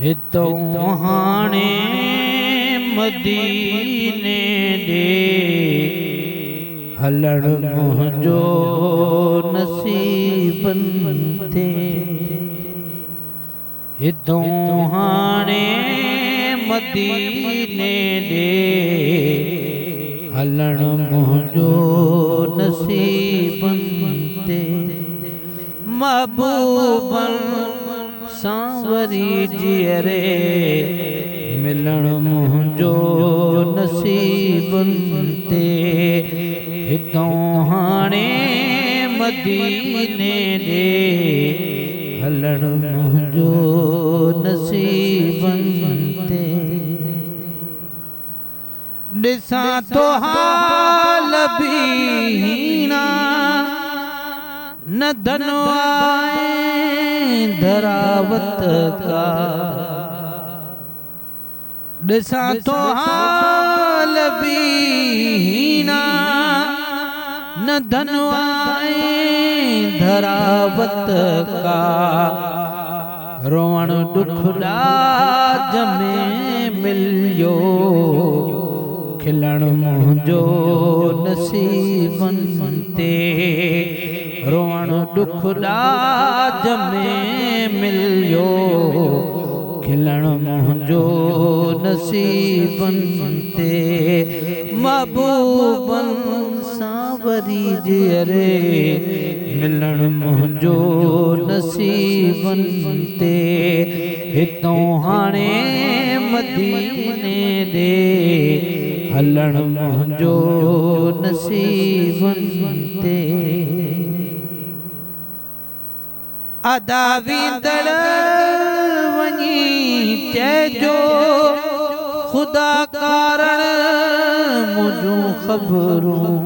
हितों हाणे मदीने ॾे हलण मुंहिंजो नसीबनि ते। हितों हाणे मदीने ॾे हलण मुंहिंजो नसीबनि ते। महबूबनि सांवरी जीअरे मिलण मुंहिंजो नसीबनि ते। हितों हाणे मदीने ॾे हलण मुंहिंजो नसीबनि ते। ॾिसां तो हाल बि हीना न धन आए धरावत का। ॾिसां तो हाल बि हीना न धन आए धरावत का। रोअण दुख लाज में मिलियो खिलण मुंहिंजो नसीबनि ते। रोअण दुख लाज में मिलियो खिलण मुंहिंजो नसीबनि ते। महबूबनि सांवरी जीअरे मिलण मुंहिंजो नसीबनि ते। हितों हाणे मदीने ॾे हलण मुंहिंजो नसीबनि ते। अदा वींदड़ वञी चइजो ख़ुदा कारण मुंहिंजूं ख़बरूं।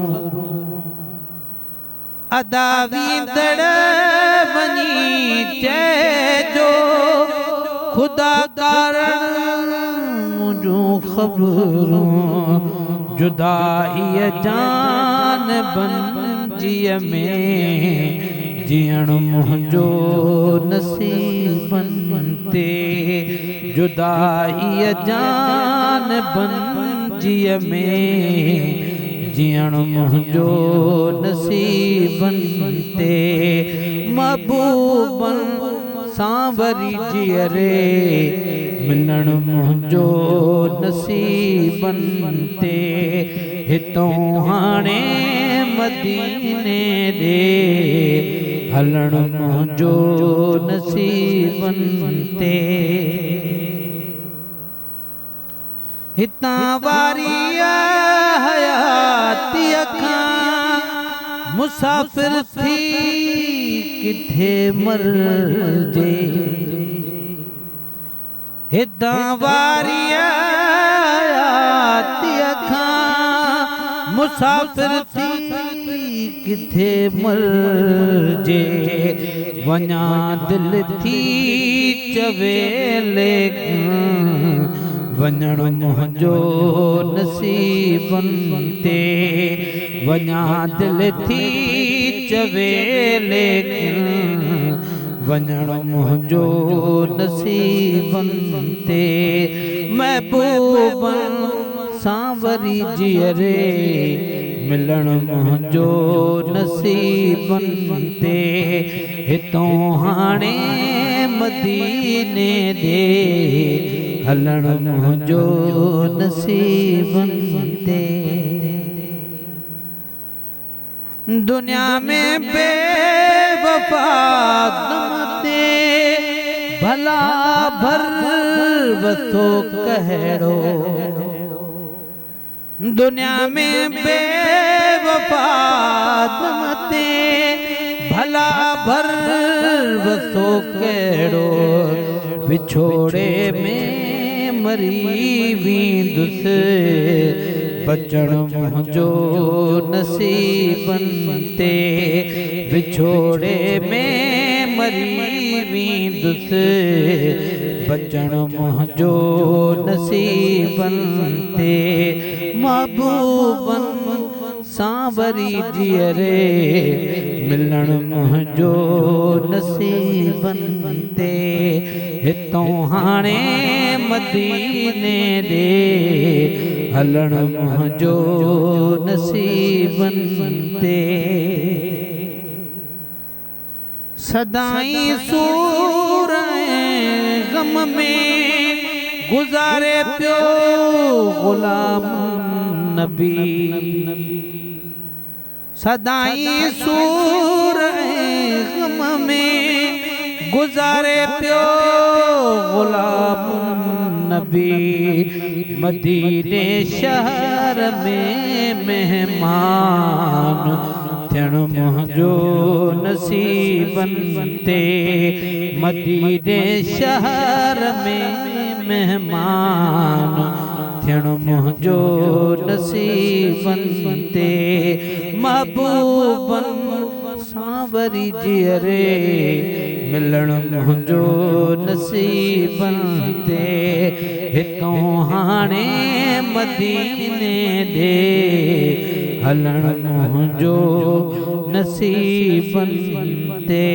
अदा वींदड़ वञी चइजो ख़ुदा कारण मुंहिंजूं ख़बरूं। जुदाईअ जान बंजीअ में जीअण मुंहिंजो नसीबनि ते। जुदाईअ जान बंजीअ में जीअण मुंहिंजो नसीबनि ते। महबूबनि सांवरी जीअरे मिलण मुंहिंजो नसीबनि ते। हितों हाणे मदीने ॾे हलण मुंहिंजो नसीबनि ते। हितां वारी हयातीअ खां मुसाफ़िर थी किथे मरजे। हितां वारी हयातीअ खां मुसाफ़िर थी किथे मरजे। वञा दिलि थी चवे लेकिन वञण मुंहिंजो नसीबनि ते। वञा दिलि थी चवे लेकिन वञण मुंहिंजो नसीबनि ते। महबूबनि सांवरी जीअरे मिलण मुंहिंजो नसीबनि ते। हितों हाणे मदीने ॾे हलण मुंहिंजो नसीबनि ते। दुनिया में बेवफा ते भला भर वसो कहिड़ो। दुनिया में बेवफा ते भला भर वसो कहिड़ो। विछोड़े में मरी वेंदुसि बचण मुंहिंजो नसीबनि ते। विछोड़े में मरी वेंदुसि बचण मुंहिंजो नसीबनि ते। महबूबनि सांवरी जीअरे मिलण मुंहिंजो नसीबनि ते हितों हाणे मदीने ॾे हलण मुंहिंजो नसीबनि ते सदाई सूर गम में गुज़ारे पियो गुलाम नबी सदाई सूर गम में गुज़ारे पियो गुलाम नबी मदीने शहर में मेहमान थियण मुंहिंजो नसीबनि ते मदीने शहर में मेहमान थियण मुंहिंजो नसीबनि ते महबूबनि सांवरी जीअरे मिलण मुंहिंजो नसीबनि ते हितों हाणे मदीने ॾे हलण मुंहिंजो नसीबनि ते